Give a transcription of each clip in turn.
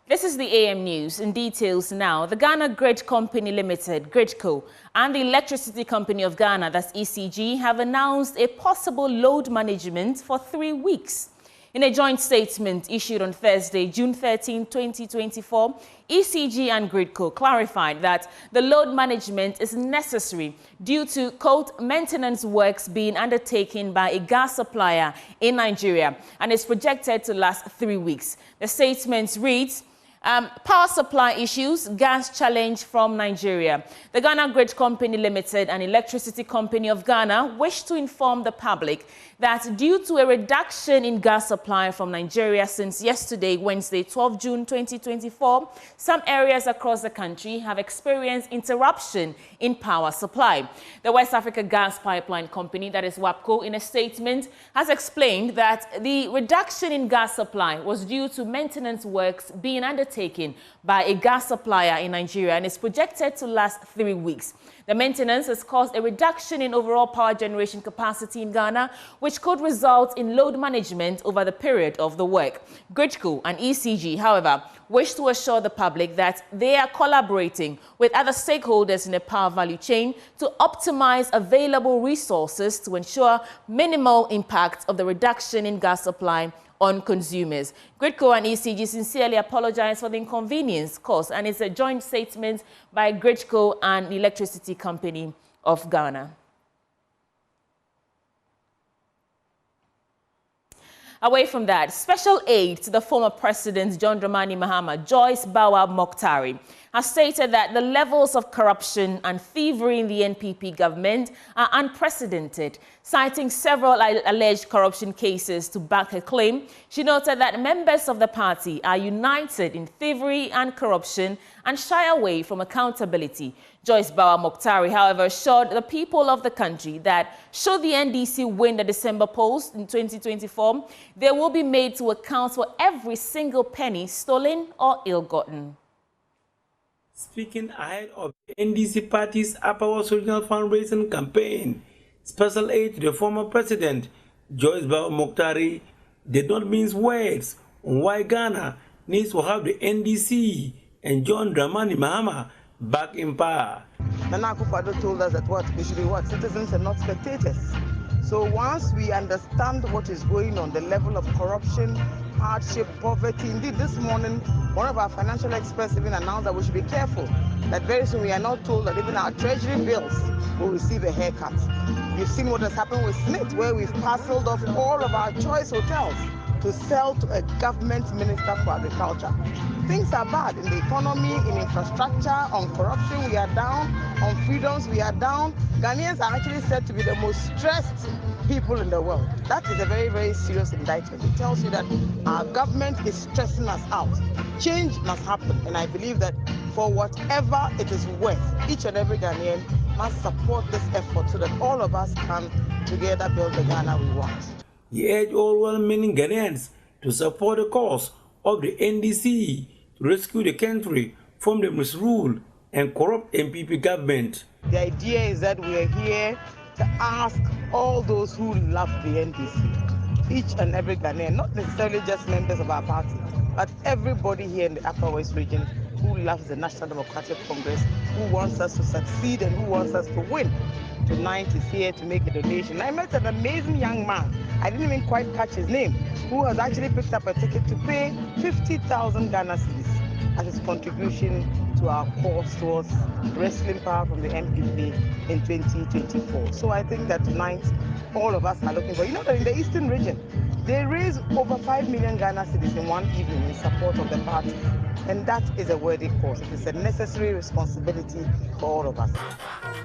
This is the AM News. In details now, the Ghana Grid Company Limited, GRIDCo, and the Electricity Company of Ghana, that's ECG, have announced a possible load management for 3 weeks. In a joint statement issued on Thursday, June 13, 2024, ECG and GRIDCo clarified that the load management is necessary due to, quote, maintenance works being undertaken by a gas supplier in Nigeria and is projected to last 3 weeks. The statement reads, power supply issues, gas challenge from Nigeria. The Ghana Grid Company Limited and Electricity Company of Ghana wish to inform the public that due to a reduction in gas supply from Nigeria since yesterday, Wednesday, 12 June 2024, some areas across the country have experienced interruption in power supply. The West Africa Gas Pipeline Company, that is WAPCO, in a statement has explained that the reduction in gas supply was due to maintenance works being undertaken by a gas supplier in Nigeria and is projected to last 3 weeks. The maintenance has caused a reduction in overall power generation capacity in Ghana, which could result in load management over the period of the work. GRIDCo and ECG, however, wish to assure the public that they are collaborating with other stakeholders in the power value chain to optimize available resources to ensure minimal impact of the reduction in gas supply on consumers. GRIDCo and ECG sincerely apologize for the inconvenience caused, and it's a joint statement by GRIDCo and the Electricity Company of Ghana. Away from that, special aide to the former President John Dramani Mahama, Joyce Bawuah-Mokhtari, has stated that the levels of corruption and thievery in the NPP government are unprecedented. Citing several alleged corruption cases to back her claim, she noted that members of the party are united in thievery and corruption and shy away from accountability. Joyce Bawuah-Mokhtari, however, assured the people of the country that should the NDC win the December polls in 2024, they will be made to account for every single penny stolen or ill-gotten. Speaking ahead of the NDC party's Upper West Regional fundraising campaign, special aide to the former president, Joyce Bawuah-Mokhtari, did not mince words on why Ghana needs to have the NDC and John Dramani Mahama back in power. Nana Akufo-Addo told us that we should be citizens and not spectators. So once we understand what is going on, the level of corruption, hardship, poverty. Indeed, this morning, one of our financial experts even announced that we should be careful, that very soon we are not told that even our treasury bills will receive a haircut. You've seen what has happened with Smith, where we've parceled off all of our choice hotels to sell to a government minister for agriculture. Things are bad in the economy, in infrastructure, on corruption we are down, on freedoms we are down. Ghanaians are actually said to be the most stressed people in the world. That is a very, very serious indictment. It tells you that our government is stressing us out. Change must happen, and I believe that for whatever it is worth, each and every Ghanaian must support this effort so that all of us can together build the Ghana we want. He urged all well-meaning Ghanaians to support the cause of the NDC to rescue the country from the misrule and corrupt NPP government. The idea is that we are here to ask all those who love the NDC, each and every Ghanaian, not necessarily just members of our party, but everybody here in the Upper West region who loves the National Democratic Congress, who wants us to succeed and who wants us to win. Tonight is here to make a donation. I met an amazing young man, I didn't even quite catch his name, who has actually picked up a ticket to pay 50,000 Ghana cedis as his contribution to our cause towards wresting power from the NPP in 2024. So I think that tonight, all of us are looking for, you know that in the Eastern region, they raised over 5 million Ghana cedis in one evening in support of the party. And that is a worthy cause. It is a necessary responsibility for all of us.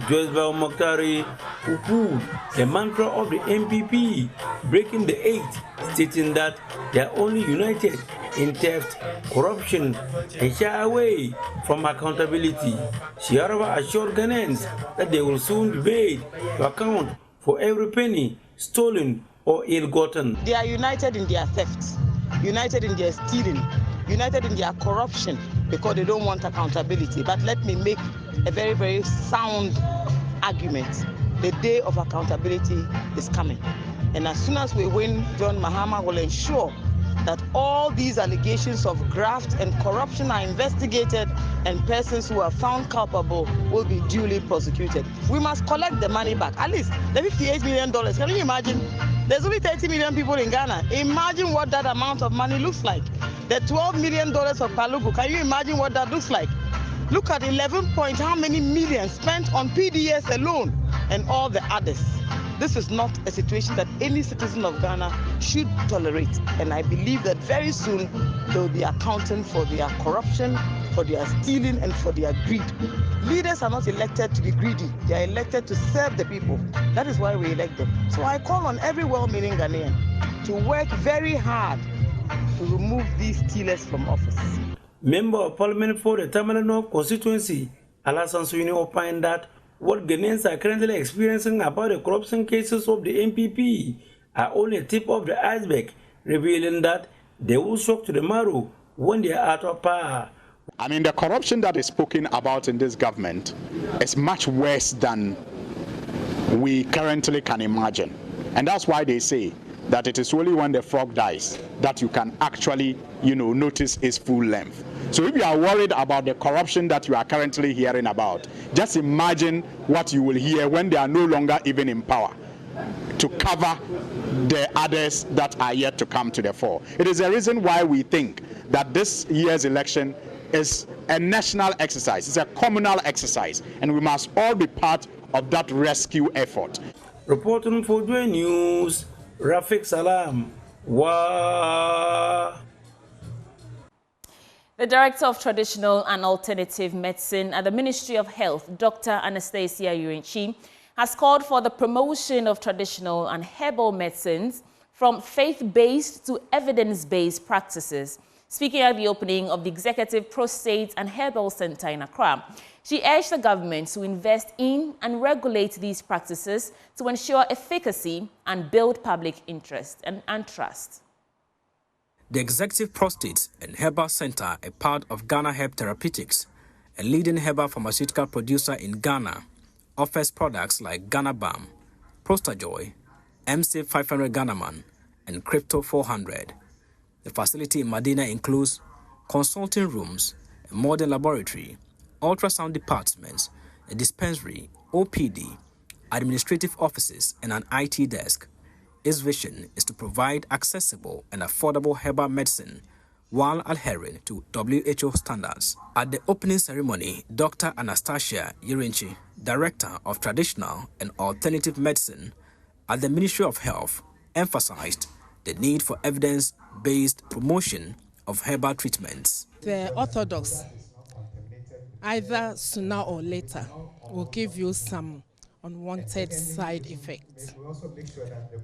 Joyce Bawuah-Mokhtari poo-pooed the mantra of the NPP, breaking the eight, stating that they are only united in theft, corruption, and shy away from accountability. She, however, assured Ghanaians that they will soon be made to account for every penny stolen or ill-gotten. They are united in their theft, united in their stealing, united in their corruption because they don't want accountability. But let me make a very, very sound argument. The day of accountability is coming. And as soon as we win, John Mahama will ensure that all these allegations of graft and corruption are investigated and persons who are found culpable will be duly prosecuted. We must collect the money back, at least the $58 million. Can you imagine? There's only 30 million people in Ghana. Imagine what that amount of money looks like. The $12 million of Palugu, can you imagine what that looks like? Look at 11 point how many millions spent on PDS alone and all the others. This is not a situation that any citizen of Ghana should tolerate. And I believe that very soon they will be accounting for their corruption, for their stealing, and for their greed. Leaders are not elected to be greedy. They are elected to serve the people. That is why we elect them. So I call on every well-meaning Ghanaian to work very hard to remove these stealers from office. Member of Parliament for the Tamale North constituency, Alasan Suini, opined that what Ghanaians are currently experiencing about the corruption cases of the MPP are only a tip of the iceberg, revealing that they will shock to the marrow when they are out of power. I mean, the corruption that is spoken about in this government is much worse than we currently can imagine. And that's why they say that it is only when the frog dies that you can actually, notice its full length. So if you are worried about the corruption that you are currently hearing about, just imagine what you will hear when they are no longer even in power to cover the others that are yet to come to the fore. It is a reason why we think that this year's election is a national exercise, it's a communal exercise, and we must all be part of that rescue effort. Reporting for Joy News, Rafiq Salam. Wow. The Director of Traditional and Alternative Medicine at the Ministry of Health, Dr. Anastasia Urinchi, has called for the promotion of traditional and herbal medicines from faith-based to evidence-based practices. Speaking at the opening of the Executive Prostate and Herbal Center in Accra, she urged the government to invest in and regulate these practices to ensure efficacy and build public interest and trust. The Executive Prostate and Herbal Center, a part of Ghana Herb Therapeutics, a leading herbal pharmaceutical producer in Ghana, offers products like Ghana Balm, Prostajoy, MC 500 Ghanaman, and Crypto 400. The facility in Medina includes consulting rooms, a modern laboratory, ultrasound departments, a dispensary, OPD, administrative offices, and an IT desk. Its vision is to provide accessible and affordable herbal medicine while adhering to WHO standards. At the opening ceremony, Dr. Anastasia Urinchi, Director of Traditional and Alternative Medicine at the Ministry of Health, emphasized the need for evidence-based promotion of herbal treatments. The orthodox, either sooner or later, will give you some unwanted side effects.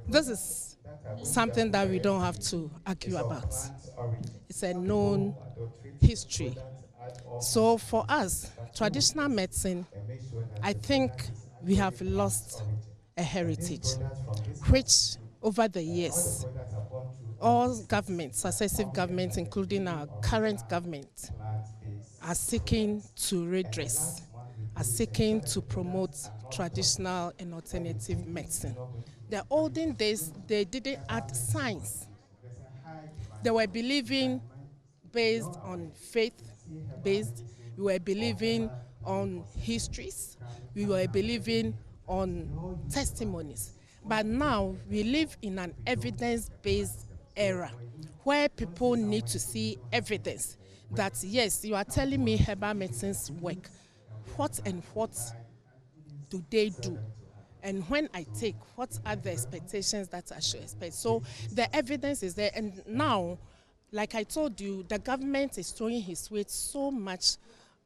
This is something that we don't have to argue about. It's a known history. So for us, traditional medicine, I think we have lost a heritage, which over the years, all governments, successive governments, including our current government, are seeking to redress, are seeking to promote traditional and alternative medicine. The olden days, they didn't add science. They were believing based on faith-based. We were believing on histories. We were believing on testimonies. But now we live in an evidence-based era where people need to see evidence that, yes, you are telling me herbal medicines work. What and what do they do? And when I take, what are the expectations that I should expect? So the evidence is there. And now, like I told you, the government is throwing his weight so much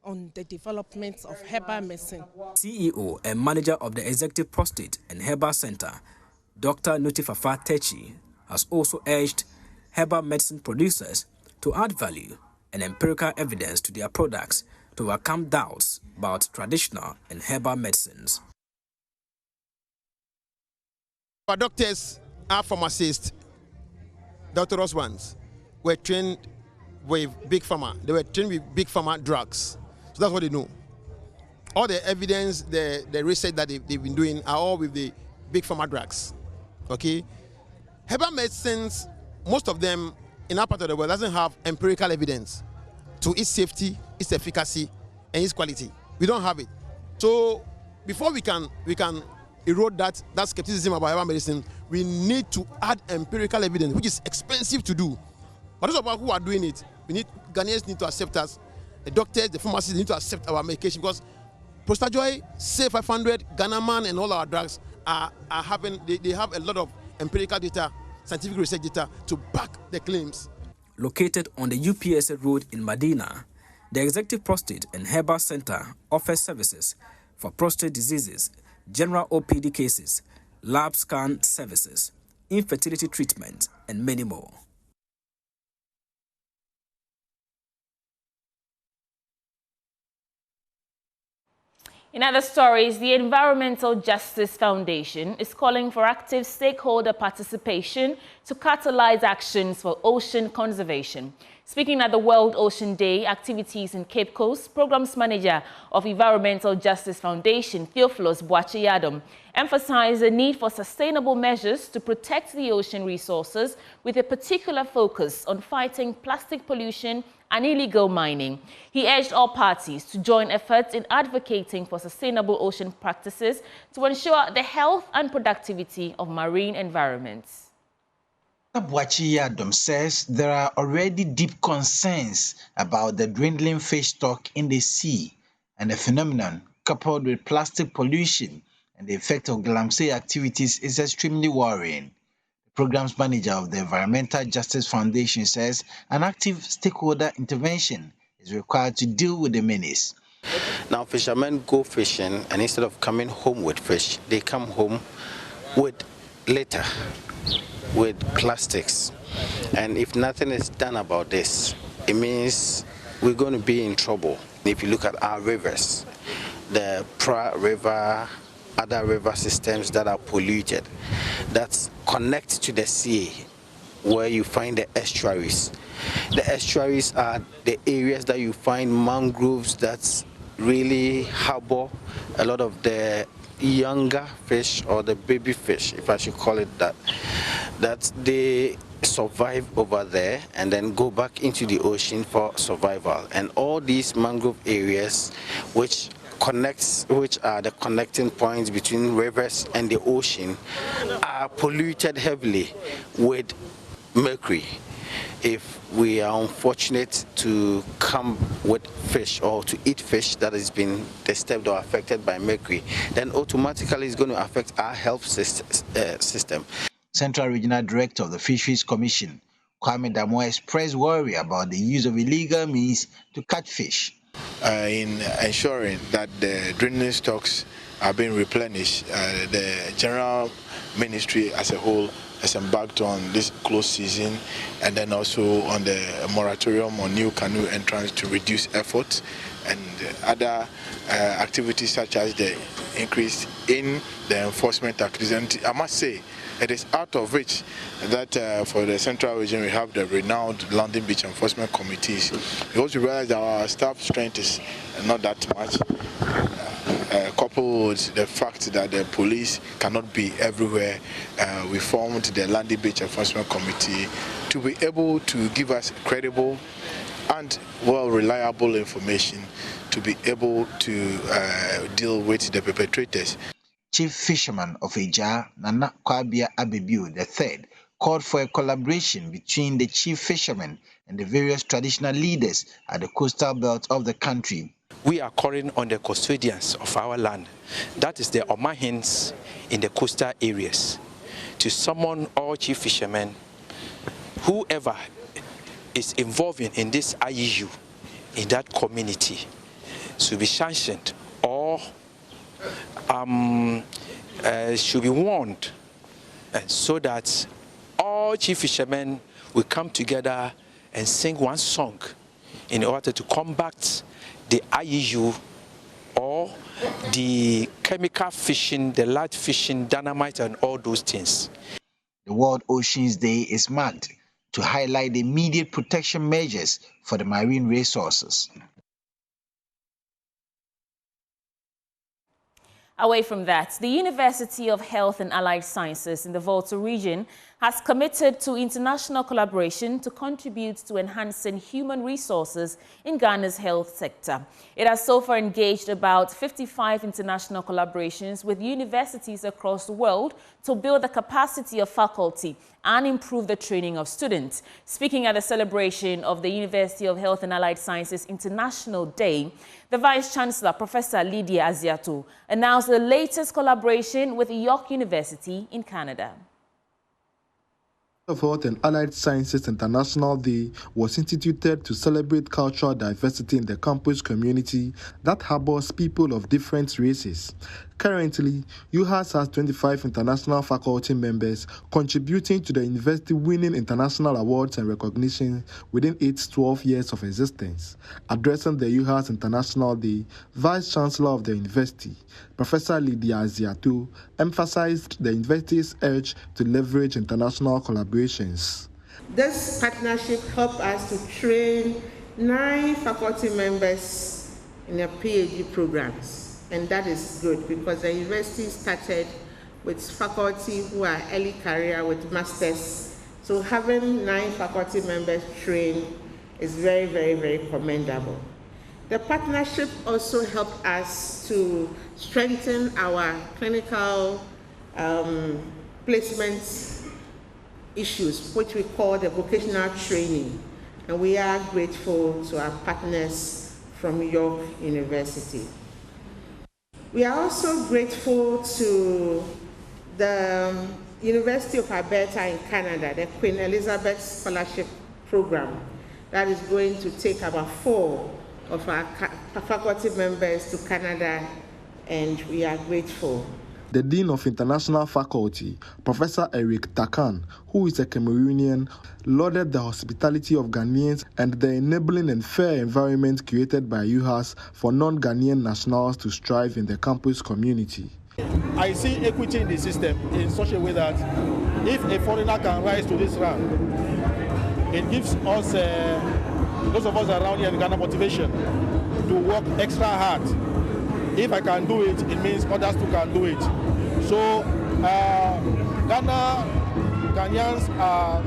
on the development of herbal medicine. CEO and manager of the Executive Prostate and Herbal Center, Dr. Nutifafa Techi, has also urged herbal medicine producers to add value and empirical evidence to their products to overcome doubts about traditional and herbal medicines. Our doctors, our pharmacists, doctors ones, were trained with big pharma. They were trained with big pharma drugs. So that's what they know. All the evidence, the research that they've been doing are all with the big pharma drugs. Okay? Herbal medicines, most of them in our part of the world doesn't have empirical evidence to its safety, its efficacy, and its quality. We don't have it. So before we can erode that skepticism about herbal medicine, we need to add empirical evidence, which is expensive to do. But those of us who are doing it, Ghanaians need to accept us. The doctors, the pharmacists need to accept our medication, because Prostajoy, Say 500, Ghanaman, and all our drugs they have a lot of empirical data, scientific research data to back the claims. Located on the UPSA road in Medina, the Executive Prostate and Herbal Center offers services for prostate diseases, general OPD cases, lab scan services, infertility treatment, and many more. In other stories, the Environmental Justice Foundation is calling for active stakeholder participation to catalyze actions for ocean conservation. Speaking at the World Ocean Day activities in Cape Coast, Programs Manager of Environmental Justice Foundation, Theophilus Boache-Yadom, emphasized the need for sustainable measures to protect the ocean resources with a particular focus on fighting plastic pollution and illegal mining. He urged all parties to join efforts in advocating for sustainable ocean practices to ensure the health and productivity of marine environments. Boache-Yadom says there are already deep concerns about the dwindling fish stock in the sea, and the phenomenon, coupled with plastic pollution and the effect of galamsey activities, is extremely worrying. The Programs Manager of the Environmental Justice Foundation says an active stakeholder intervention is required to deal with the menace. Now, fishermen go fishing, and instead of coming home with fish, they come home with litter, with plastics. And if nothing is done about this, it means we're going to be in trouble. If you look at our rivers, the Pra River, other river systems that are polluted, that connect to the sea, where you find the estuaries. The estuaries are the areas that you find mangroves that really harbor a lot of the younger fish, or the baby fish, if I should call it that, that they survive over there and then go back into the ocean for survival. And all these mangrove areas which are the connecting points between rivers and the ocean are polluted heavily with mercury. If we are unfortunate to come with fish or to eat fish that has been disturbed or affected by mercury, then automatically it's going to affect our health system. Central Regional Director of the Fisheries Commission, Kwame Damoa, expressed worry about the use of illegal means to catch fish. In ensuring that the dwindling stocks are being replenished, the General Ministry as a whole has embarked on this close season, and then also on the moratorium on new canoe entrance to reduce efforts, and other activities such as the increase in the enforcement activities. And I must say, it is out of reach that for the Central Region we have the renowned London Beach Enforcement Committees. We also realize that our staff strength is not that much, coupled with the fact that the police cannot be everywhere. We formed the London Beach Enforcement Committee to be able to give us credible and reliable information to be able to deal with the perpetrators. Chief Fisherman of Eja, Nana Kwabia Abebiu III, called for a collaboration between the chief fishermen and the various traditional leaders at the coastal belt of the country. We are calling on the custodians of our land, that is the Omahins in the coastal areas, to summon all chief fishermen, whoever is involving in this IUU in that community, should be sanctioned or should be warned, so that all chief fishermen will come together and sing one song in order to combat the IUU or the chemical fishing, the light fishing, dynamite and all those things. The World Oceans Day is marked to highlight the immediate protection measures for the marine resources. Away from that, the University of Health and Allied Sciences in the Volta region has committed to international collaboration to contribute to enhancing human resources in Ghana's health sector. It has so far engaged about 55 international collaborations with universities across the world to build the capacity of faculty and improve the training of students. Speaking at the celebration of the University of Health and Allied Sciences International Day, the Vice-Chancellor, Professor Lydia Aziato, announced the latest collaboration with York University in Canada. Of Health and Allied Sciences International Day was instituted to celebrate cultural diversity in the campus community that harbors people of different races. Currently, UHAS has 25 international faculty members contributing to the university winning international awards and recognition within its 12 years of existence. Addressing the UHAS International Day, Vice-Chancellor of the university, Professor Lydia Aziato, emphasized the university's urge to leverage international collaborations. This partnership helped us to train 9 faculty members in their PhD programs. And that is good because the university started with faculty who are early career with masters. So having 9 faculty members trained is very, very, very commendable. The partnership also helped us to strengthen our clinical placement issues, which we call the vocational training. And we are grateful to our partners from York University. We are also grateful to the University of Alberta in Canada, the Queen Elizabeth Scholarship Program, that is going to take about 4 of our faculty members to Canada, and we are grateful. The Dean of International Faculty, Professor Eric Takan, who is a Cameroonian, lauded the hospitality of Ghanaians and the enabling and fair environment created by UHAS for non-Ghanaian nationals to strive in the campus community. I see equity in the system in such a way that if a foreigner can rise to this rank, it gives us, those of us around here in Ghana, motivation to work extra hard. If I can do it, it means others too can do it. So Ghanaians are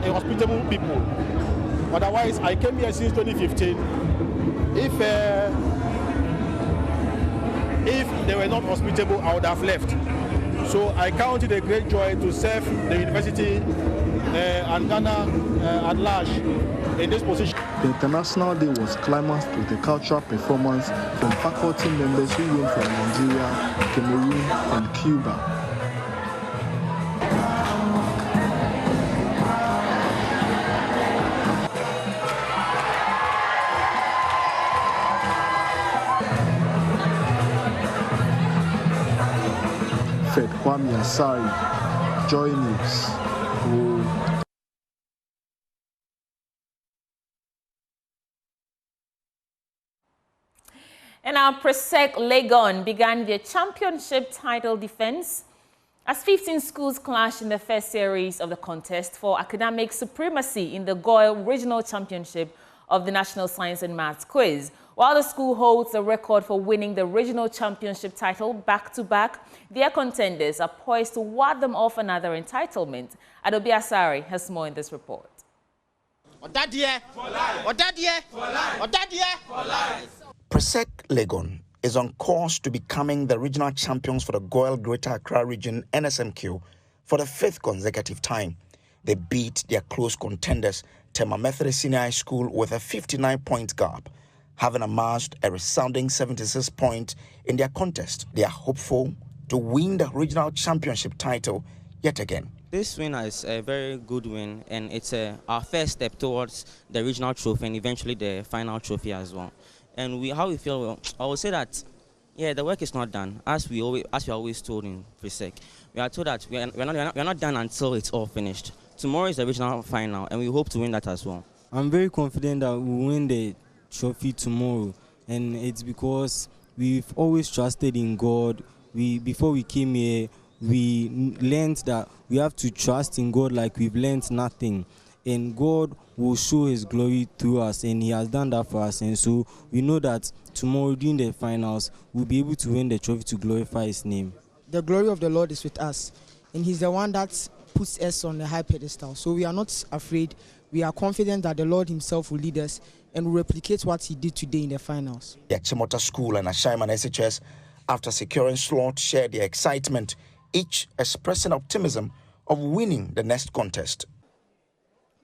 a hospitable people. Otherwise, I came here since 2015. If they were not hospitable, I would have left. So I count it a great joy to serve the university and Ghana at large in this position. The International Day was climaxed with a cultural performance from faculty members who came from Nigeria, Cameroon, and Cuba. Fred Kwame Asari, Joy News. And our Presec Legon began their championship title defense as 15 schools clashed in the first series of the contest for academic supremacy in the Goyle Regional Championship of the National Science and Maths Quiz. While the school holds the record for winning the regional championship title back-to-back, their contenders are poised to ward them off another entitlement. Adobe Asari has more in this report. Presec Legon is on course to becoming the regional champions for the Goyle Greater Accra Region NSMQ for the 5th consecutive time. They beat their close contenders, Tema Methodist Senior High School, with a 59-point gap. Having amassed a resounding 76 points in their contest, they are hopeful to win the regional championship title yet again. This win is a very good win, and it's our first step towards the regional trophy and eventually the final trophy as well. And how we feel, well, I would say that, yeah, the work is not done. As we always told in Presec, we are told that we're not done until it's all finished. Tomorrow is the regional final, and we hope to win that as well. I'm very confident that we'll win the trophy tomorrow, and it's because we've always trusted in God. Before we came here, we learned that we have to trust in God like we've learned nothing. And God will show His glory through us, and He has done that for us. And so we know that tomorrow during the finals, we'll be able to win the trophy to glorify His name. The glory of the Lord is with us, and He's the one that puts us on a high pedestal. So we are not afraid. We are confident that the Lord himself will lead us and will replicate what he did today in the finals. The Chimota School and Ashaiman SHS, after securing slot, shared their excitement, each expressing optimism of winning the next contest.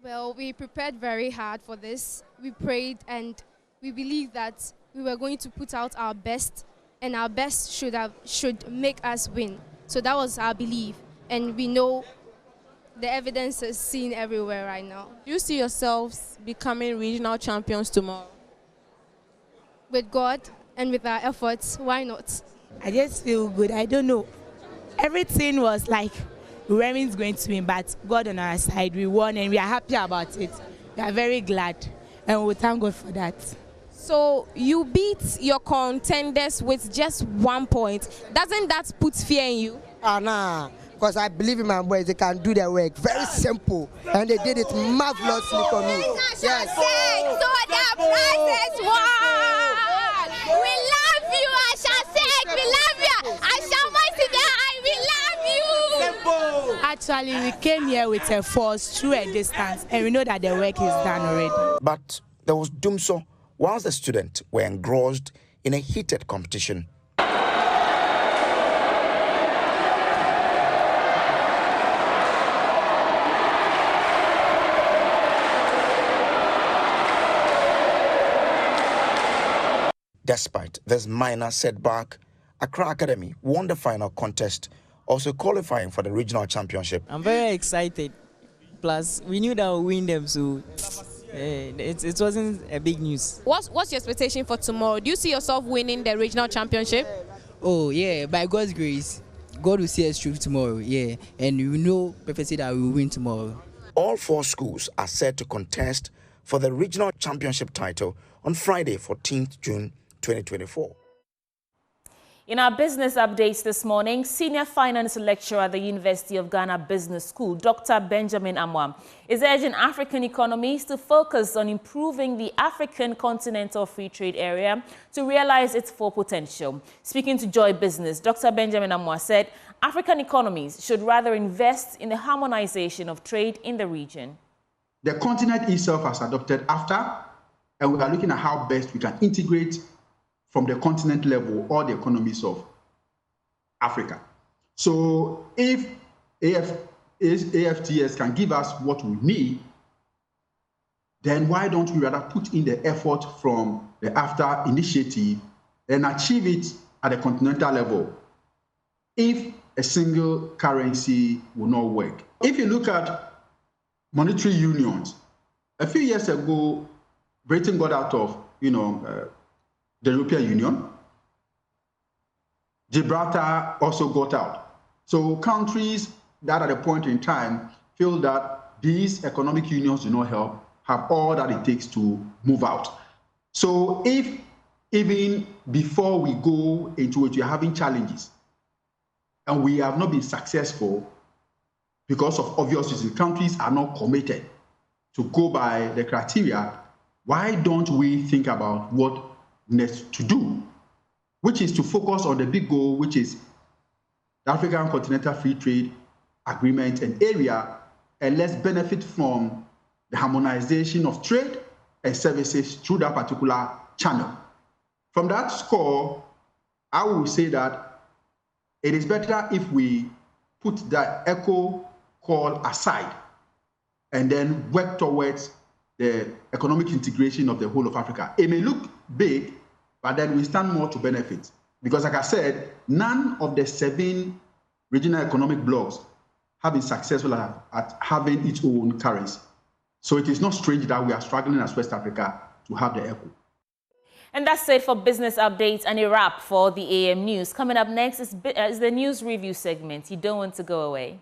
Well, we prepared very hard for this. We prayed and we believed that we were going to put out our best, and our best should make us win. So that was our belief, and we know the evidence is seen everywhere right now. Do you see yourselves becoming regional champions tomorrow? With God and with our efforts, why not? I just feel good. I don't know. Everything was like, Remy's going to win, but God on our side, we won and we are happy about it. We are very glad and we thank God for that. So you beat your contenders with just 1 point. Doesn't that put fear in you? Nah, because I believe in my boys, they can do their work. Very simple. And they did it marvelously for me. Yes. So the prize is won. We love you, Ashasek. We love you. Ashamoisida, we love you. Actually, we came here with a force through a distance, and we know that the work is done already. But there was doomso whilst the students were engrossed in a heated competition. Despite this minor setback, Accra Academy won the final contest, also qualifying for the regional championship. I'm very excited. Plus, we knew that we'll win them, so it wasn't a big news. What's your expectation for tomorrow? Do you see yourself winning the regional championship? Oh, yeah, by God's grace, God will see us through tomorrow, yeah. And we know perfectly that we will win tomorrow. All 4 schools are set to contest for the regional championship title on Friday, 14th June 2024. In our business updates this morning, Senior Finance Lecturer at the University of Ghana Business School, Dr. Benjamin Amwa, is urging African economies to focus on improving the African Continental Free Trade Area to realize its full potential. Speaking to Joy Business, Dr. Benjamin Amwa said African economies should rather invest in the harmonization of trade in the region. The continent itself has adopted AFTA, and we are looking at how best we can integrate from the continent level all the economies of Africa. So if AFTS can give us what we need, then why don't we rather put in the effort from the AFTA initiative and achieve it at the continental level if a single currency will not work? If you look at monetary unions, a few years ago, Britain got out of, the European Union. Gibraltar also got out. So countries that at a point in time feel that these economic unions do not help have all that it takes to move out. So if even before we go into it, we are having challenges and we have not been successful because of obvious reasons, countries are not committed to go by the criteria, why don't we think about what next to do, which is to focus on the big goal, which is the African Continental Free Trade Agreement and area, and let's benefit from the harmonization of trade and services through that particular channel. From that score, I will say that it is better if we put the ECO call aside and then work towards the economic integration of the whole of Africa. It may look big, but then we stand more to benefit. Because like I said, none of the 7 regional economic blocs have been successful at having its own currency. So it is not strange that we are struggling as West Africa to have the ECO. And that's it for business updates and a wrap for the AM News. Coming up next is the news review segment. You don't want to go away.